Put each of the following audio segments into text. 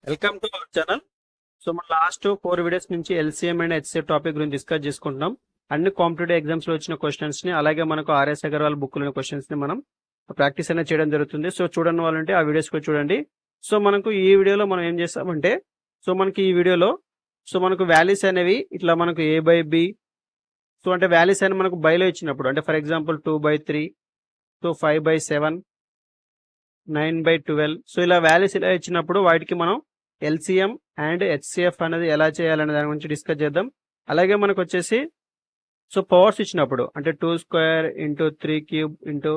Welcome to our channel. So మన last 4 videos నుంచి LCM and HCF topic గురించి discuss చేసుకుంటున్నాం. అన్ని కాంపిటేటివ్ ఎగ్జామ్స్ లో వచ్చిన క్వశ్చన్స్ ని, అలాగే మనకు ఆర్ఎస్ అగర్వాల్ బుక్ లోని క్వశ్చన్స్ ని మనం ప్రాక్టీస్ అనేది చేయడం జరుగుతుంది. సో చూడని వాళ్ళంటే ఆ వీడియోస్ కూడా చూడండి. సో మనకు ఈ వీడియోలో మనం ఏం చేస్తామంటే, సో మనకి ఈ వీడియోలో సో మనకు వాల్యూస్ అనేవి ఇట్లా మనకు ఏ బై బి, సో అంటే వాల్యూస్ అని మనకు బైలో ఇచ్చినప్పుడు, అంటే ఫర్ ఎగ్జాంపుల్ 2/3, సో 5/7, 9/12, సో ఇలా వాల్యూస్ ఇలా ఇచ్చినప్పుడు వాటికి మనం ఎల్సిఎం అండ్ హెచ్సిఎఫ్ అనేది ఎలా చేయాలనే దాని గురించి డిస్కస్ చేద్దాం. అలాగే మనకు వచ్చేసి సో పవర్స్ ఇచ్చినప్పుడు, అంటే 2² ఇంటూ 3³ ఇంటూ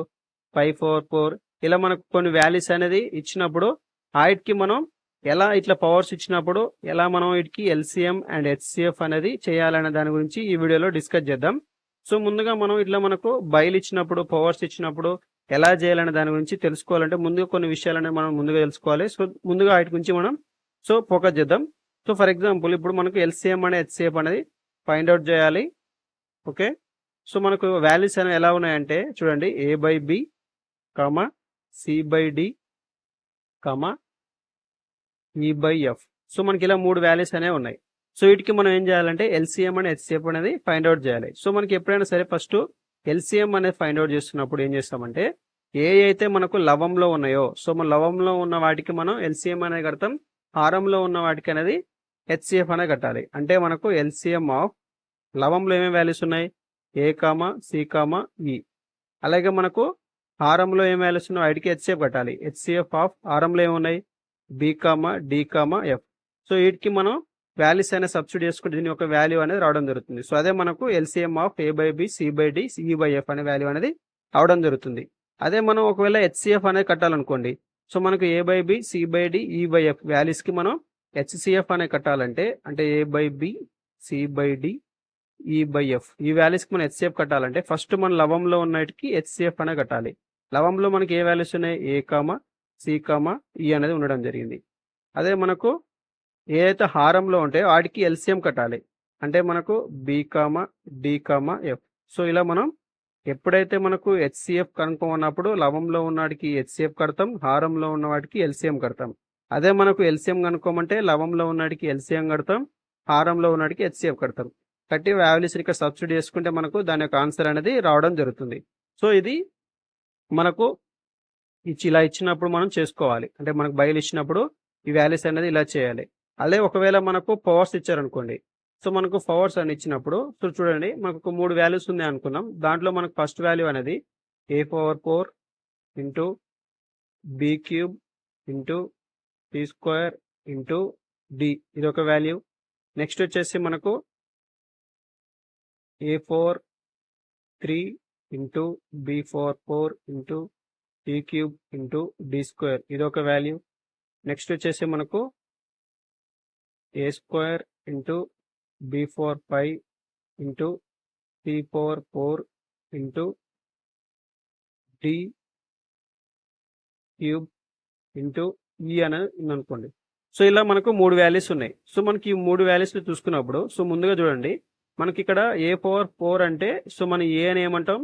5/4 ఇలా మనకు కొన్ని వాల్యూస్ అనేది ఇచ్చినప్పుడు వాటికి మనం ఎలా ఇట్లా పవర్స్ ఇచ్చినప్పుడు ఎలా మనం వీటికి ఎల్సిఎం అండ్ హెచ్సిఎఫ్ అనేది చేయాలనే దాని గురించి ఈ వీడియోలో డిస్కస్ చేద్దాం. సో ముందుగా మనం ఇట్లా మనకు బైల్ ఇచ్చినప్పుడు, పవర్స్ ఇచ్చినప్పుడు ఎలా చేయాలనే దాని గురించి తెలుసుకోవాలంటే ముందుగా కొన్ని విషయాలనేవి మనం ముందుగా తెలుసుకోవాలి. సో ముందుగా వాటి గురించి మనం సో ఫోకస్ చేద్దాం. సో ఫర్ ఎగ్జాంపుల్ ఇప్పుడు మనకు ఎల్సిఎం అండ్ హెచ్సిఎఫ్ అనేది ఫైండ్ అవుట్ చేయాలి. ఓకే, సో మనకు వాల్యూస్ అనేవి ఎలా ఉన్నాయంటే చూడండి, A by B comma C by D comma E by F. So మనకి ఇలా 3 వాల్యూస్ అనేవి ఉన్నాయి. సో వీటికి మనం ఏం చేయాలంటే ఎల్సిఎం అండ్ హెచ్సిఎఫ్ అనేది ఫైండ్ అవుట్ చేయాలి. సో మనకి ఎప్పుడైనా సరే ఫస్ట్ ఎల్సిఎం అనేది ఫైండ్ అవుట్ చేస్తున్నప్పుడు ఏం చేస్తామంటే, ఏ అయితే మనకు లవంలో ఉన్నాయో సో మన లవంలో ఉన్న వాటికి మనం ఎల్సిఎం అనేది కడతాం, హారంలో ఉన్న వాటికి అనేది హెచ్సిఎఫ్ అనేది కట్టాలి. అంటే మనకు ఎల్సిఎం ఆఫ్ లవంలో ఏమేమి వాల్యూస్ ఉన్నాయి, ఏ కామా సి కామా ఈ. అలాగే మనకు హారంలో ఏం వాల్యూస్ ఉన్నాయి వాటికి హెచ్సిఎఫ్ కట్టాలి. హెచ్సిఎఫ్ ఆఫ్ హారంలో ఏమున్నాయి, B comma D comma F. So వీటికి మనం వాల్యూస్ అనేది సబ్స్టిట్యూట్ చేసుకుంటే దీని యొక్క వాల్యూ అనేది రావడం జరుగుతుంది. సో అదే మనకు LCM of A by B C by D C by F అనే వాల్యూ అనేది రావడం జరుగుతుంది. అదే మనం ఒకవేళ హెచ్సిఎఫ్ అనేది కట్టాలనుకోండి, సో మనకు A by B C by D E by F values కి మనం హెచ్సిఎఫ్ అనేది కట్టాలంటే, అంటే A by B C by D E by F ఈ వాల్యూస్ కి మనం హెచ్సిఎఫ్ కట్టాలంటే ఫస్ట్ మన లవంలో ఉన్నటికి హెచ్సిఎఫ్ అనేది కట్టాలి. లవంలో మనకి ఏ వాల్యూస్ ఉన్నాయి, ఏ కామా సి కామా ఈ అనేది ఉండడం జరిగింది. అదే మనకు ఏదైతే హారంలో ఉంటే వాటికి ఎల్సిఎం కట్టాలి. అంటే మనకు B comma D comma F. So ఇలా మనం ఎప్పుడైతే మనకు హెచ్సిఎఫ్ కనుక్కున్నప్పుడు లవంలో ఉన్నవాడికి హెచ్సిఎఫ్ కడతాం, హారంలో ఉన్న వాటికి ఎల్సిఎం కడతాం. అదే మనకు ఎల్సిఎం కనుక్కోమంటే లవంలో ఉన్నవాడికి ఎల్సిఎం కడతాం, హారంలో ఉన్నవాడికి హెచ్సిఎఫ్ కడతాం. కట్టి వాల్యూస్ ఇక్కడ సబ్స్టిట్యూట్ చేసుకుంటే మనకు దాని యొక్క ఆన్సర్ అనేది రావడం జరుగుతుంది. సో ఇది మనకు ఇలా ఇచ్చినప్పుడు మనం చేసుకోవాలి. అంటే మనకు బయలు ఇచ్చినప్పుడు ఈ వాల్యూస్ అనేది ఇలా చేయాలి. అదే ఒకవేళ మనకు పవర్స్ ఇచ్చారనుకోండి, సో మనకు పవర్స్ అని ఇచ్చినప్పుడు సో చూడండి మనకు 3 వాల్యూస్ ఉన్నాయి అనుకున్నాం. దాంట్లో మనకు ఫస్ట్ వాల్యూ అనేది a/4 into b³ into t² into D, ఇది ఒక వాల్యూ. నెక్స్ట్ వచ్చేసి మనకు a/3 into b/4 into t³ into d², ఇది ఒక వాల్యూ. నెక్స్ట్ వచ్చేసి మనకు a² into b/5 into t/4 into d³ into ఈ అనేది ఉందనుకోండి. సో ఇలా మనకు 3 వాల్యూస్ ఉన్నాయి. సో మనకి ఈ 3 వాల్యూస్ చూసుకున్నప్పుడు సో ముందుగా చూడండి, మనకి ఇక్కడ a/4 అంటే సో మన ఏ అని ఏమంటాం,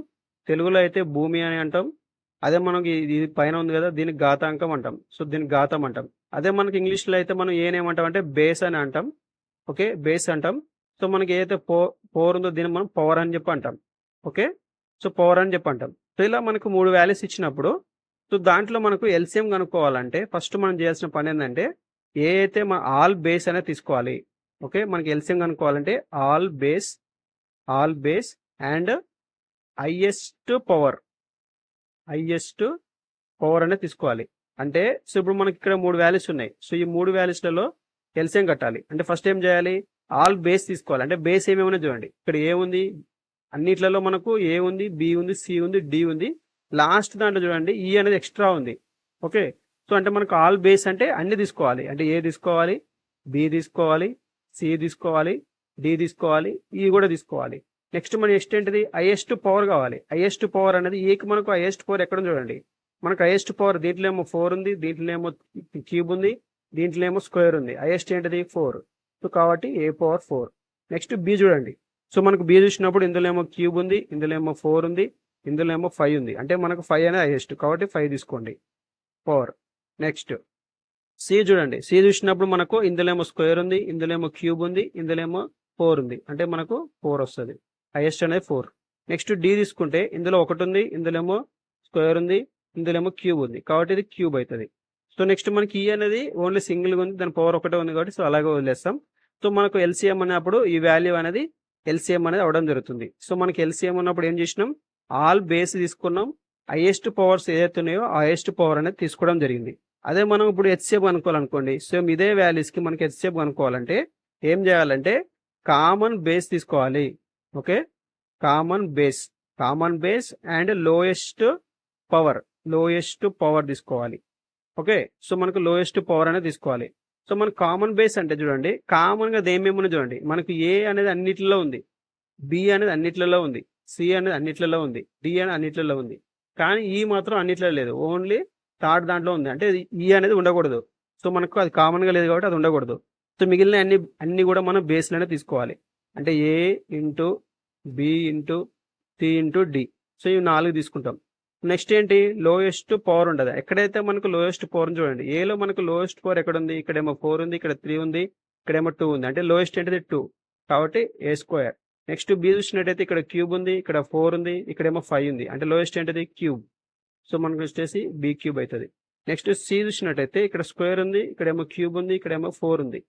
తెలుగులో అయితే భూమి అని అంటాం. అదే మనకి ఇది పైన ఉంది కదా, దీనికి ఘాతాంకం అంటాం. సో దీనికి ఘాతం అంటాం. అదే మనకి ఇంగ్లీష్లో అయితే మనం ఏమంటాం అంటే బేస్ అని అంటాం. ఓకే, బేస్ అంటాం. సో మనకి ఏదైతే పవర్ ఉందో దీన్ని మనం పవర్ అని చెప్పి అంటాం. ఓకే, సో పవర్ అని చెప్పి అంటాం. సో ఇలా మనకు 3 వాల్యూస్ ఇచ్చినప్పుడు సో దాంట్లో మనకు ఎల్సిఎం కనుక్కోవాలంటే ఫస్ట్ మనం చేయాల్సిన పని ఏంటంటే ఏ అయితే మన ఆల్ బేస్ అనేది తీసుకోవాలి. ఓకే, మనకి ఎల్సిఎం కనుక్కోవాలంటే all base and highest power అనేది తీసుకోవాలి. అంటే సో ఇప్పుడు మనకి ఇక్కడ 3 వాల్యూస్ ఉన్నాయి. సో ఈ 3 వాల్యూస్లలో ఎల్సిఎం కట్టాలి. అంటే ఫస్ట్ ఏం చేయాలి, ఆల్ బేస్ తీసుకోవాలి. అంటే బేస్ ఏమేమైనా చూడండి, ఇక్కడ ఏ ఉంది, అన్నిట్లలో మనకు ఏ ఉంది, బి ఉంది, సి ఉంది, డి ఉంది. లాస్ట్ దాంట్లో చూడండి ఈ అనేది ఎక్స్ట్రా ఉంది. ఓకే, సో అంటే మనకు ఆల్ బేస్ అంటే అన్ని తీసుకోవాలి. అంటే ఏ తీసుకోవాలి, బి తీసుకోవాలి, సి తీసుకోవాలి, డి తీసుకోవాలి, ఈ కూడా తీసుకోవాలి. నెక్స్ట్ ఏంటిది, హైయెస్ట్ పవర్ కావాలి. హైయెస్ట్ పవర్ అనేది ఏకి మనకు హైయెస్ట్ పవర్ ఎక్కడ చూడండి, మనకు హైయెస్ట్ పవర్ దీంట్లో ఏమో 4 ఉంది, దీంట్లో ఏమో క్యూబ్ ఉంది, దీంట్లో ఏమో స్క్వేర్ ఉంది. హైయెస్ట్ ఏంటిది 4. సో కాబట్టి a/4. నెక్స్ట్ బి చూడండి, సో మనకు బి చూసినప్పుడు ఇందులో ఏమో క్యూబ్ ఉంది, ఇందులో ఏమో 4 ఉంది, ఇందులో ఏమో 5 ఉంది. అంటే మనకు 5 అనేది హైయెస్ట్ కాబట్టి 5 తీసుకోండి పవర్. నెక్స్ట్ సి చూడండి, సి చూసినప్పుడు మనకు ఇందులో ఏమో స్క్వేర్ ఉంది, ఇందులో ఏమో క్యూబ్ ఉంది, ఇందులో ఏమో 4 ఉంది, అంటే మనకు 4 వస్తుంది. హైయెస్ట్ అనేది 4. నెక్స్ట్ డి తీసుకుంటే ఇందులో 1 ఉంది, ఇందులో ఏమో స్క్వేర్ ఉంది, ఇందులో ఏమో క్యూబ్ ఉంది, కాబట్టి ఇది క్యూబ్ అవుతుంది. సో నెక్స్ట్ మనకి ఈ అనేది ఓన్లీ సింగిల్గా ఉంది, దాని పవర్ ఒకటే ఉంది కాబట్టి సో అలాగే వదిలేస్తాం. సో మనకు ఎల్సిఎం అన్నప్పుడు ఈ వాల్యూ అనేది ఎల్సిఎం అనేది అవడం జరుగుతుంది. సో మనకి ఎల్సిఎం ఉన్నప్పుడు ఏం చేసినాం, ఆల్ బేస్ తీసుకున్నాం, హైయెస్ట్ పవర్స్ ఏదైతే ఉన్నాయో ఆ హైయెస్ట్ పవర్ అనేది తీసుకోవడం జరిగింది. అదే మనం ఇప్పుడు హెచ్సిఎఫ్ అనుకోవాలనుకోండి, సేమ్ ఇదే వాల్యూస్కి మనకి హెచ్సిఎఫ్ అనుకోవాలంటే ఏం చేయాలంటే కామన్ బేస్ తీసుకోవాలి. Okay, common base and lowest power తీసుకోవాలి. ఓకే, సో మనకు లోయెస్ట్ పవర్ అనేది తీసుకోవాలి. సో మనకు కామన్ బేస్ అంటే చూడండి, కామన్గా ఏమేమి చూడండి, మనకు ఏ అనేది అన్నిట్లలో ఉంది, బి అనేది అన్నిట్లలో ఉంది, సి అనేది అన్నిట్లలో ఉంది, డి అనేది అన్నిట్లలో ఉంది, కానీ ఈ మాత్రం అన్నిట్లో లేదు, ఓన్లీ థర్డ్ దాంట్లో ఉంది, అంటే ఈ అనేది ఉండకూడదు. సో మనకు అది కామన్గా లేదు కాబట్టి అది ఉండకూడదు. సో మిగిలిన అన్ని కూడా మనం బేస్లోనే తీసుకోవాలి, అంటే A into B into C into D. So ఇవి 4 తీసుకుంటాం. నెక్స్ట్ ఏంటి, లోయెస్ట్ పవర్ ఉండదు. ఎక్కడైతే మనకు లోయెస్ట్ పవర్ చూడండి, ఏలో మనకు లోయెస్ట్ పవర్ ఎక్కడ ఉంది, ఇక్కడేమో 4 ఉంది, ఇక్కడ 3 ఉంది, ఇక్కడేమో 2 ఉంది, అంటే లోయెస్ట్ ఏంటిది 2, కాబట్టి ఏ స్క్వేర్. నెక్స్ట్ బి చూసినట్టయితే ఇక్కడ క్యూబ్ ఉంది, ఇక్కడ 4 ఉంది, ఇక్కడేమో 5 ఉంది, అంటే లోయెస్ట్ ఏంటిది క్యూబ్, సో మనకు వచ్చేసి బి క్యూబ్ అవుతుంది. నెక్స్ట్ సి చూసినట్టయితే ఇక్కడ స్క్వేర్ ఉంది, ఇక్కడేమో క్యూబ్ ఉంది, ఇక్కడేమో 4 ఉంది,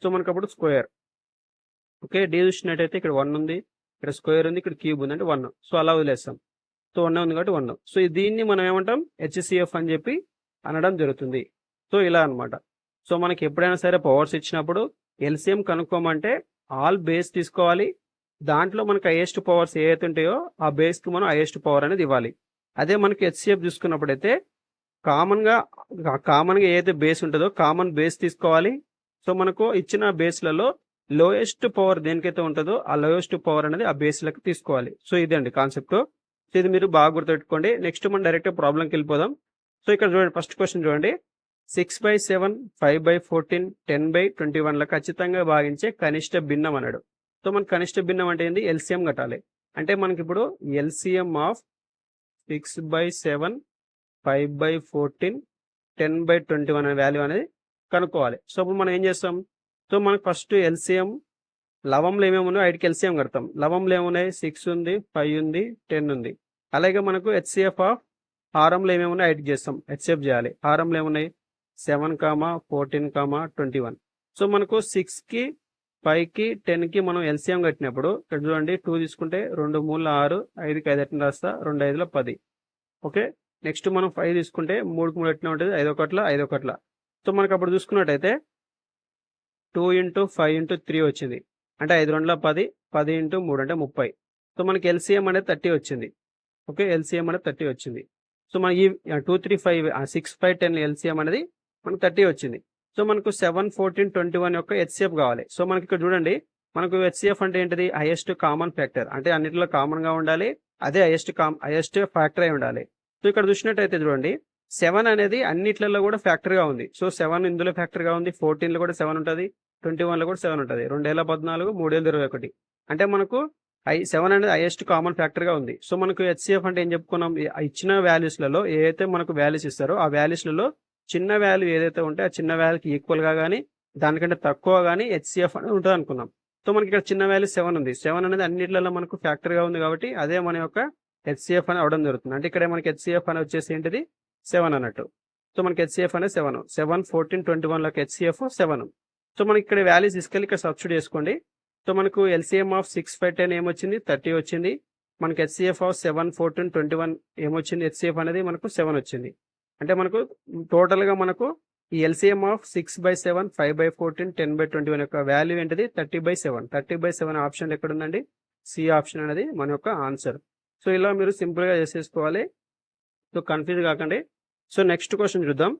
సో మనకు అప్పుడు స్క్వేర్. ఓకే, డి చూసినట్టయితే ఇక్కడ 1 ఉంది, ఇక్కడ స్క్వేర్ ఉంది, ఇక్కడ క్యూబ్ ఉంది, అంటే 1, సో అలా వదిలేస్తాం. సో 1 ఉంది కాబట్టి 1. సో దీన్ని మనం ఏమంటాం, హెచ్సిఎఫ్ అని చెప్పి అనడం జరుగుతుంది. సో ఇలా అనమాట. సో మనకి ఎప్పుడైనా సరే పవర్స్ ఇచ్చినప్పుడు ఎల్సిఎం కనుక్కోమంటే ఆల్ బేస్ తీసుకోవాలి, దాంట్లో మనకి హైయెస్ట్ పవర్స్ ఏవైతే ఉంటాయో ఆ బేస్కి మనం హైయెస్ట్ పవర్ అనేది ఇవ్వాలి. అదే మనకి హెచ్సిఎఫ్ చూసుకున్నప్పుడైతే కామన్గా ఏదైతే బేస్ ఉంటుందో కామన్ బేస్ తీసుకోవాలి. సో మనకు ఇచ్చిన బేస్లలో లోయెస్ట్ పవర్ దేనికైతే ఉంటుందో ఆ లోయెస్ట్ పవర్ అనేది ఆ బేస్లకు తీసుకోవాలి. సో ఇదండి కాన్సెప్ట్. సో ఇది మీరు బాగా గుర్తుపెట్టుకోండి. నెక్స్ట్ మనం డైరెక్ట్ ప్రాబ్లంకి వెళ్ళిపోదాం. సో ఇక్కడ చూడండి, ఫస్ట్ క్వశ్చన్ చూడండి, 6/7, 5/14, 10/21 ఖచ్చితంగా భాగించే కనిష్ట భిన్నం అన్నాడు. సో మన కనిష్ట భిన్నం అంటే ఏంటి, ఎల్సిఎం కట్టాలి. అంటే మనకి ఇప్పుడు ఎల్సిఎం ఆఫ్ 6/7, 5/14, 10/21 అనే వాల్యూ అనేది కనుక్కోవాలి. సో అప్పుడు మనం ఏం చేస్తాం, సో మనకు ఫస్ట్ ఎల్సిఎం లవంలో ఏమేమి ఉన్నాయో ఐటికి ఎల్సిఎం కడతాం. లవంలో ఏమున్నాయి, 6 ఉంది, 5 ఉంది, 10 ఉంది. అలాగే మనకు హెచ్సిఎఫ్ ఆఫ్ హారంలో ఏమేమి ఉన్నాయి ఐటికి చేస్తాం, హెచ్సిఎఫ్ చేయాలి. హారంలో ఏమున్నాయి 7, 14, 21. సో మనకు 6కి 5కి 10కి మనం ఎల్సిఎం కట్టినప్పుడు ఇక్కడ చూడండి, 2 తీసుకుంటే 2 3 6, 5కి 5 ఎట్లా రాస్తా, 2 5 10. ఓకే, నెక్స్ట్ మనం 5 తీసుకుంటే 3కి 3 ఎట్లా ఉంటుంది, 5 1 5 1. సో మనకు అప్పుడు చూసుకున్నట్టయితే 2 × 5 × 3 వచ్చింది, అంటే 5 2 10, 10 × 3 అంటే 30. సో మనకి ఎల్సిఎం అనేది 30 వచ్చింది. ఓకే, ఎల్సిఎం అనేది 30 వచ్చింది. సో మన ఈ 2 3 5 6 5 10 ఎల్సిఎం అనేది మనకు 30 వచ్చింది. సో మనకు 7 14 21 యొక్క హెచ్సిఎఫ్ కావాలి. సో మనకి ఇక్కడ చూడండి, మనకు హెచ్సిఎఫ్ అంటే ఏంటిది, హైయెస్ట్ కామన్ ఫ్యాక్టర్, అంటే అన్నిటిలో కామన్గా ఉండాలి, అదే హైయెస్ట్ ఫ్యాక్టర్ అయి ఉండాలి. సో ఇక్కడ చూసినట్టయితే చూడండి, 7 అనేది అన్నిట్లలో కూడా ఫ్యాక్టర్గా ఉంది. సో 7 ఇందులో ఫ్యాక్టర్గా ఉంది, 14లో కూడా 7 ఉంటుంది, 21లో కూడా 7 ఉంటుంది, 2014, 3021. అంటే మనకు 7 అనేది హైయెస్ట్ కామన్ ఫ్యాక్టర్గా ఉంది. సో మనకు హెచ్సిఎఫ్ అంటే ఏం చెప్పుకున్నాం, ఇచ్చిన వాల్యూస్లలో ఏదైతే మనకు వాల్యూస్ ఇస్తారో ఆ వాల్యూస్లలో చిన్న వాల్యూ ఏదైతే ఉంటే ఆ చిన్న వాల్యూకి ఈక్వల్గా కానీ దానికంటే తక్కువ కానీ హెచ్సిఎఫ్ అనేది ఉంటుంది అనుకున్నాం. సో మనకి ఇక్కడ చిన్న వాల్యూ 7 ఉంది, 7 అనేది అన్నిట్లలో మనకు ఫ్యాక్టర్గా ఉంది కాబట్టి అదే మన యొక్క హెచ్సిఎఫ్ అని అవడం జరుగుతుంది. అంటే ఇక్కడ మనకి హెచ్సిఎఫ్ అని వచ్చేసి ఏంటిది 7 అన్నట్టు. సో మనకి హెచ్సిఎఫ్ అనేది 7, 7 14 21 హెచ్సిఎఫ్ 7. సో మనకి ఇక్కడ వాల్యూస్ తీసుకెళ్ళి ఇక్కడ సబ్స్టిట్యూట్ చేసుకోండి. సో మనకు ఎల్సిఎం ఆఫ్ 6 5 10 ఏమొచ్చింది, 30 వచ్చింది. మనకి హెచ్సిఎఫ్ ఆఫ్ 7 14 21 ఏమొచ్చింది, హెచ్సిఎఫ్ అనేది మనకు 7 వచ్చింది. అంటే మనకు టోటల్గా మనకు ఈ ఎల్సిఎం ఆఫ్ 6/7, 5/14, 10/21 యొక్క వాల్యూ ఏంటిది 30/7. 30/7 ఆప్షన్ ఎక్కడ ఉందండి, సి ఆప్షన్ అనేది మన యొక్క ఆన్సర్. సో ఇలా మీరు సింపుల్గా చేసేసుకోవాలి, సో కన్ఫ్యూజ్ కాకండి. సో నెక్స్ట్ క్వశ్చన్ చూద్దాం.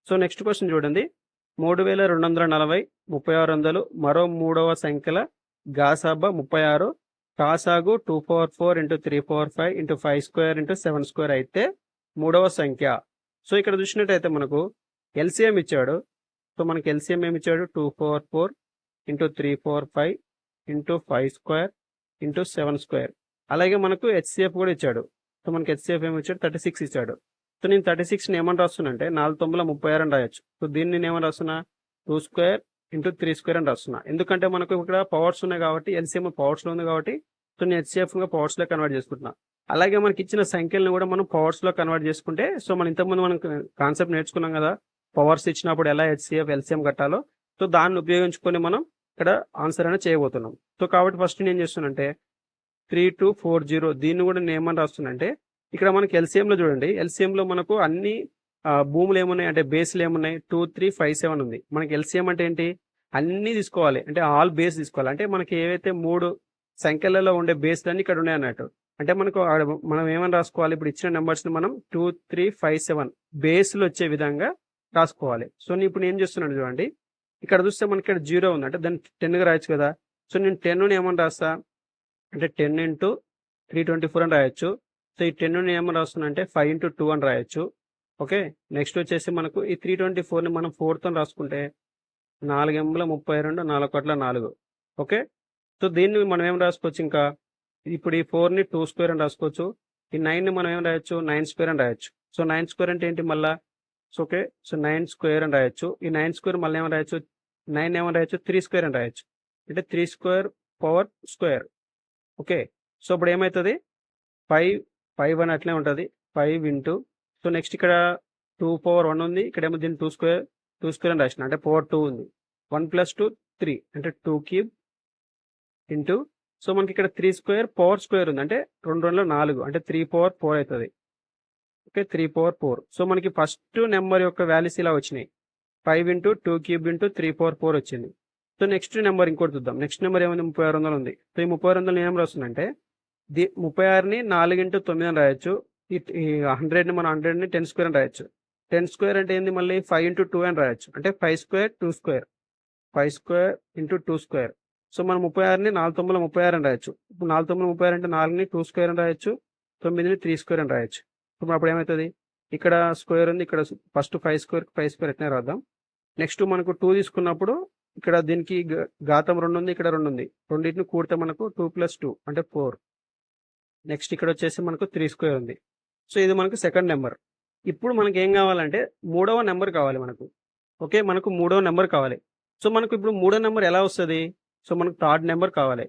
సో నెక్స్ట్ క్వశ్చన్ చూడండి, 3240, 3600 మరో మూడవ సంఖ్యల గాసాబా 36, కాసాగు 2/4 × 3/5 × 5² × 7² అయితే మూడవ సంఖ్య. సో ఇక్కడ చూసినట్టయితే మనకు ఎల్సిఎం ఇచ్చాడు. సో మనకి ఎల్సిఎం ఏమి ఇచ్చాడు, 2/4 × 3/5 × 5² × 7². అలాగే మనకు హెచ్సిఎఫ్ కూడా ఇచ్చాడు. సో మనకి హెచ్సిఎఫ్ ఏమి ఇచ్చాడు, 36 ఇచ్చాడు. సో నేను 36ని ఏమని రాస్తున్నా అంటే 4×9 = 36 అని రాయొచ్చు. సో దీన్ని నేను ఏమని రాస్తున్నా 2² × 3² అని రాస్తున్నా. ఎందుకంటే మనకు ఇక్కడ పవర్స్ ఉన్నాయి కాబట్టి ఎల్సిఎం పవర్స్లో ఉంది కాబట్టి సో నేను హెచ్సిఎఫ్గా పవర్స్లో కన్వర్ట్ చేసుకుంటున్నా. అలాగే మనకి ఇచ్చిన సంఖ్యలను కూడా మనం పవర్స్లో కన్వర్ట్ చేసుకుంటే సో మనం ఇంతకుముందు మనం కాన్సెప్ట్ నేర్చుకున్నాం కదా, పవర్స్ ఇచ్చినప్పుడు ఎలా హెచ్సిఎఫ్ ఎల్సిఎం కట్టాలో. సో దాన్ని ఉపయోగించుకొని మనం ఇక్కడ ఆన్సర్ అనేది చేయబోతున్నాం. సో కాబట్టి ఫస్ట్ నేను ఏం చేస్తున్నానంటే 3240 దీన్ని కూడా నేను ఏమని రాస్తున్నా ఇక్కడ మనకి ఎల్సిఎంలో చూడండి, ఎల్సిఎంలో మనకు అన్ని భూములు ఏమున్నాయి అంటే బేస్లు ఏమున్నాయి 2357 ఉంది. మనకి ఎల్సిఎం అంటే ఏంటి, అన్నీ తీసుకోవాలి అంటే ఆల్ బేస్ తీసుకోవాలి. అంటే మనకి ఏవైతే 3 సంఖ్యలలో ఉండే బేస్లన్నీ ఇక్కడ ఉన్నాయి అన్నట్టు. అంటే మనకు మనం ఏమని రాసుకోవాలి, ఇప్పుడు ఇచ్చిన నెంబర్స్ని మనం 2357 బేస్లు వచ్చే విధంగా రాసుకోవాలి. సో నేను ఇప్పుడు ఏం చేస్తున్నాను చూడండి, ఇక్కడ చూస్తే మనకి ఇక్కడ 0 ఉంది అంటే దాన్ని 10గా రాయొచ్చు కదా. సో నేను 10ని ఏమని రాస్తా అంటే 10 × 324 అని రాయొచ్చు. సో ఈ 10ని ఏమని రాస్తున్నా అంటే 5 × 2 అని రాయొచ్చు. ఓకే, నెక్స్ట్ వచ్చేసి మనకు ఈ 324ని మనం 4తో రాసుకుంటే 4×32 4×1 4. ఓకే, సో దీన్ని మనం ఏం రాసుకోవచ్చు, ఇంకా ఇప్పుడు ఈ 4ని 2² అని రాసుకోవచ్చు. ఈ 9ని మనం ఏం రాయొచ్చు 9² అని రాయొచ్చు. సో 9² అంటే ఏంటి మళ్ళా, సో ఓకే, సో 9² అని రాయొచ్చు. ఈ 9² మళ్ళీ ఏమని రాయొచ్చు 9 ఏమని రాయొచ్చు 3² అని రాయొచ్చు. అంటే 3² ఓకే, సో ఇప్పుడు ఏమవుతుంది 5 అని అట్లే ఉంటుంది 5 × సో నెక్స్ట్ ఇక్కడ 2/1 ఉంది, ఇక్కడేమో దీన్ని 2² అని రాసిన అంటే పవర్ 2 ఉంది. 1 + 2 3 అంటే 2³ ఇంటూ సో మనకి ఇక్కడ 3² పవర్ స్క్వేర్ ఉంది అంటే 2 2 4 అంటే 3/4 అవుతుంది. ఓకే, 3/4. సో మనకి ఫస్ట్ నెంబర్ యొక్క వాల్యూస్ ఇలా వచ్చినాయి 5 × 2³ × 3/4 వచ్చింది. సో నెక్స్ట్ నెంబర్ ఇంకోటి చూద్దాం. నెక్స్ట్ నెంబర్ ఏముంది 3600 ఉంది. సో ఈ 3600 ఏం రాస్తుందంటే 36ని 4 × 9 అని రాయొచ్చు. ఈ 100ని మనం 100ని 10² అని రాయొచ్చు. 10² అంటే ఏంది మళ్ళీ 5 × 2 అని రాయొచ్చు అంటే 5² 2², 5² × 2². సో మనం 36ని 4×9 అని రాయొచ్చు. ఇప్పుడు 4×9 అంటే 4ని 2² అని రాయొచ్చు, 9ని 3² అని రాయొచ్చు. ఇప్పుడు అప్పుడు ఏమవుతుంది, ఇక్కడ స్క్వేర్ ఉంది, ఇక్కడ ఫస్ట్ 5² ఎట్లా రాద్దాం. నెక్స్ట్ మనకు 2 తీసుకున్నప్పుడు ఇక్కడ దీనికి ఘాతం 2 ఉంది, ఇక్కడ 2 ఉంది, రెండింటిని కూడితే మనకు 2 + 2 అంటే 4. నెక్స్ట్ ఇక్కడ వచ్చేసి మనకు 3² ఉంది. సో ఇది మనకు సెకండ్ నెంబర్. ఇప్పుడు మనకి ఏం కావాలంటే మూడవ నెంబర్ కావాలి మనకు. ఓకే, మనకు మూడవ నెంబర్ కావాలి. సో మనకు ఇప్పుడు మూడో నెంబర్ ఎలా వస్తుంది, సో మనకు థర్డ్ నెంబర్ కావాలి.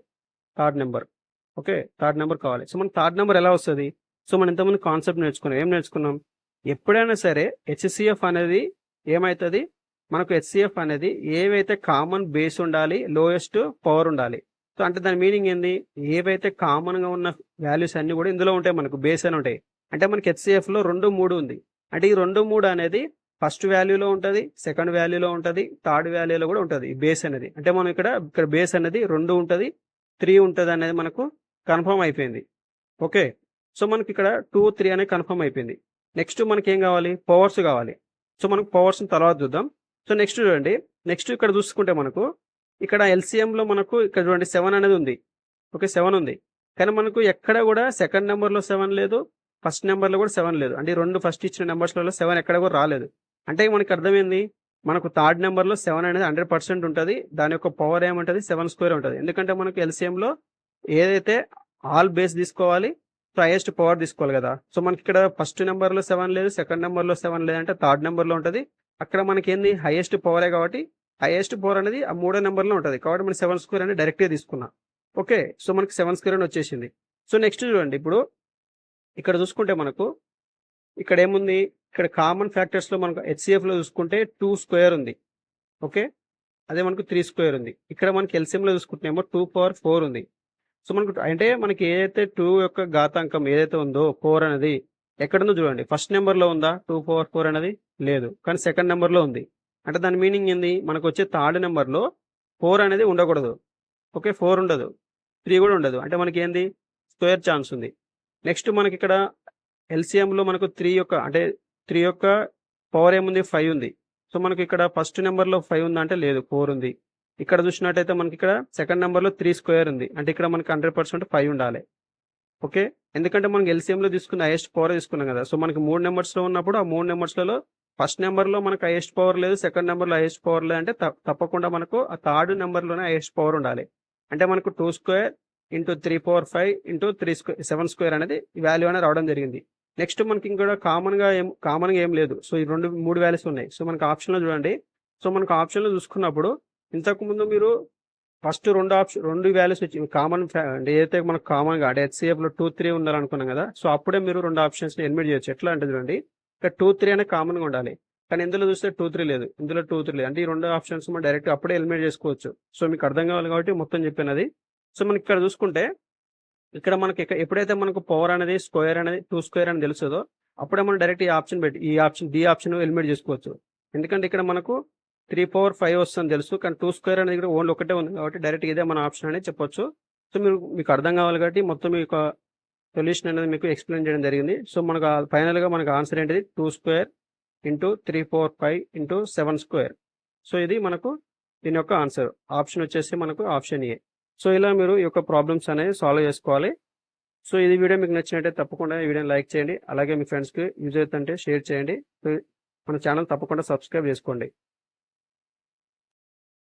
ఓకే, థర్డ్ నెంబర్ కావాలి. సో మనకు థర్డ్ నెంబర్ ఎలా వస్తుంది, సో మనం ఇంతకుముందు కాన్సెప్ట్ నేర్చుకున్నాం. ఏం నేర్చుకున్నాం, ఎప్పుడైనా సరే హెచ్సిఎఫ్ అనేది ఏమవుతుంది, మనకు హెచ్సిఎఫ్ అనేది ఏవైతే కామన్ బేస్ ఉండాలి, లోయెస్ట్ పవర్ ఉండాలి. సో అంటే దాని మీనింగ్ ఏంది, ఏవైతే కామన్గా ఉన్న వాల్యూస్ అన్ని కూడా ఇందులో ఉంటాయి, మనకు బేస్ అని ఉంటాయి. అంటే మనకి హెచ్సిఎఫ్లో 2 3 ఉంది. అంటే ఈ 2 3 అనేది ఫస్ట్ వాల్యూలో ఉంటుంది, సెకండ్ వాల్యూలో ఉంటుంది, థర్డ్ వాల్యూలో కూడా ఉంటుంది ఈ బేస్ అనేది. అంటే మనం ఇక్కడ బేస్ అనేది 2 ఉంటుంది 3 ఉంటుంది అనేది మనకు కన్ఫర్మ్ అయిపోయింది. ఓకే, సో మనకి ఇక్కడ 2 3 అనేది కన్ఫర్మ్ అయిపోయింది. నెక్స్ట్ మనకి ఏం కావాలి, పవర్స్ కావాలి. సో మనకు పవర్స్ని తర్వాత చూద్దాం. సో నెక్స్ట్ చూడండి, నెక్స్ట్ ఇక్కడ చూసుకుంటే మనకు ఇక్కడ ఎల్సిఎంలో మనకు ఇక్కడ చూడండి 7 అనేది ఉంది. ఓకే, 7 ఉంది, కానీ మనకు ఎక్కడ కూడా సెకండ్ నెంబర్లో 7 లేదు, ఫస్ట్ నెంబర్లో కూడా 7 లేదు. అంటే 2 ఫస్ట్ ఇచ్చిన నెంబర్స్లలో 7 ఎక్కడ కూడా రాలేదు. అంటే మనకి అర్థమైంది, మనకు థర్డ్ నెంబర్లో 7 అనేది 100% ఉంటుంది. దాని యొక్క పవర్ ఏముంటుంది 7² ఉంటుంది. ఎందుకంటే మనకు ఎల్సిఎంలో ఏదైతే ఆల్ బేస్ తీసుకోవాలి, సో హైయెస్ట్ పవర్ తీసుకోవాలి కదా. సో మనకి ఇక్కడ ఫస్ట్ నెంబర్లో 7 లేదు, సెకండ్ నెంబర్లో 7 లేదు, అంటే థర్డ్ నెంబర్లో ఉంటుంది. అక్కడ మనకి ఏంది హైయెస్ట్ పవరే కాబట్టి హైయెస్ట్ పవర్ అనేది ఆ మూడో నెంబర్లో ఉంటుంది. కాబట్టి మనం 7² అనేది డైరెక్ట్గా తీసుకున్నాం. ఓకే, సో మనకి 7² అని వచ్చేసింది. సో నెక్స్ట్ చూడండి, ఇప్పుడు ఇక్కడ చూసుకుంటే మనకు ఇక్కడ ఏముంది, ఇక్కడ కామన్ ఫ్యాక్టర్స్లో మనకు హెచ్సిఎఫ్లో చూసుకుంటే 2² ఉంది. ఓకే, అదే మనకు 3² ఉంది. ఇక్కడ మనకి ఎల్సిఎంలో చూసుకుంటేమో 2/4 ఉంది. సో మనకు అంటే మనకి ఏదైతే 2 యొక్క ఘాతాంకం ఏదైతే ఉందో 4 అనేది ఎక్కడుందో చూడండి, ఫస్ట్ నెంబర్లో ఉందా 2/4 అనేది లేదు, కానీ సెకండ్ నెంబర్లో ఉంది. అంటే దాని మీనింగ్ ఏంది, మనకు వచ్చే థర్డ్ నెంబర్లో 4 అనేది ఉండకూడదు. ఓకే, 4 ఉండదు, 3 కూడా ఉండదు. అంటే మనకి ఏంది స్క్వేర్ ఛాన్స్ ఉంది. నెక్స్ట్ మనకి ఇక్కడ ఎల్సిఎంలో మనకు 3 యొక్క పవర్ ఏముంది 5 ఉంది. సో మనకి ఇక్కడ ఫస్ట్ నెంబర్లో 5 ఉందా అంటే లేదు, 4 ఉంది. ఇక్కడ చూసినట్టయితే మనకి ఇక్కడ సెకండ్ నెంబర్లో 3² ఉంది. అంటే ఇక్కడ మనకి 100% 5 ఉండాలి. ఓకే, ఎందుకంటే మనకి ఎల్సిఎంలో తీసుకున్న హైయెస్ట్ పవర్ తీసుకున్నాం కదా. సో మనకి 3 నెంబర్స్లో ఉన్నప్పుడు ఆ 3 నెంబర్స్లలో ఫస్ట్ నెంబర్లో మనకు హైయెస్ట్ పవర్ లేదు, సెకండ్ నెంబర్లో హైయెస్ట్ పవర్ లేదు, అంటే తప్పకుండా మనకు ఆ థర్డ్ నెంబర్లోనే హైయెస్ట్ పవర్ ఉండాలి. అంటే మనకు 2² × 3/5 × 7² అనేది వాల్యూ అనేది రావడం జరిగింది. నెక్స్ట్ మనకి ఇంకోటి కామన్గా ఏం లేదు. సో ఈ 3 వాల్యూస్ ఉన్నాయి. సో మనకు ఆప్షన్లో చూడండి. సో మనకు ఆప్షన్లో చూసుకున్నప్పుడు ఇంతకుముందు మీరు ఫస్ట్ 2 వాల్యూస్ వచ్చి కామన్ అంటే ఏదైతే మనకు కామన్గా అంటే హెచ్సిఎఫ్లో 2, 3 ఉండాలనుకున్నాం కదా. సో అప్పుడే మీరు 2 ఆప్షన్స్ని ఎలిమినేట్ చేయొచ్చు. ఎట్లా అంటే చూడండి, ఇక్కడ 2, 3 అనే కామన్గా ఉండాలి. కానీ ఇందులో చూస్తే 2, 3 లేదు, ఇందులో 2, 3 లేదు. అంటే ఈ 2 ఆప్షన్స్ మనం డైరెక్ట్ అప్పుడే ఎలిమినేట్ చేసుకోవచ్చు. సో మీకు అర్థం కావాలి కాబట్టి మొత్తం చెప్పినది. సో మనకి ఇక్కడ చూసుకుంటే ఇక్కడ మనకి ఎప్పుడైతే మనకు పవర్ అనేది స్క్వేర్ అనేది 2 స్క్వేర్ అని తెలుస్తుందో అప్పుడే మనం డైరెక్ట్ ఈ ఆప్షన్ డి ఆప్షన్ ఎలిమినేట్ చేసుకోవచ్చు. ఎందుకంటే ఇక్కడ మనకు 3/5 వస్తుందని తెలుసు, కానీ 2 స్క్వేర్ అనేది ఇక్కడ ఓన్లీ ఒకటే ఉంది కాబట్టి డైరెక్ట్ ఇదే మన ఆప్షన్ అనేది చెప్పొచ్చు. సో మీకు అర్థం కావాలి కాబట్టి మొత్తం మీ యొక్క సొల్యూషన్ అనేది మీకు ఎక్స్ప్లెయిన్ చేయడం జరిగింది. సో మనకు ఫైనల్గా మనకు ఆన్సర్ ఏంటిది 2 square into 3/4 into 7 square. So ఇది మనకు దీని యొక్క ఆన్సర్. ఆప్షన్ వచ్చేసి మనకు ఆప్షన్ ఏ. సో ఇలా మీరు ఈ యొక్క ప్రాబ్లమ్స్ అనేవి సాల్వ్ చేసుకోవాలి. సో ఇది వీడియో మీకు నచ్చినట్టయితే తప్పకుండా ఈ వీడియోని లైక్ చేయండి. అలాగే మీ ఫ్రెండ్స్కి యూజ్ అవుతుంటే షేర్ చేయండి. మన ఛానల్ తప్పకుండా సబ్స్క్రైబ్ చేసుకోండి.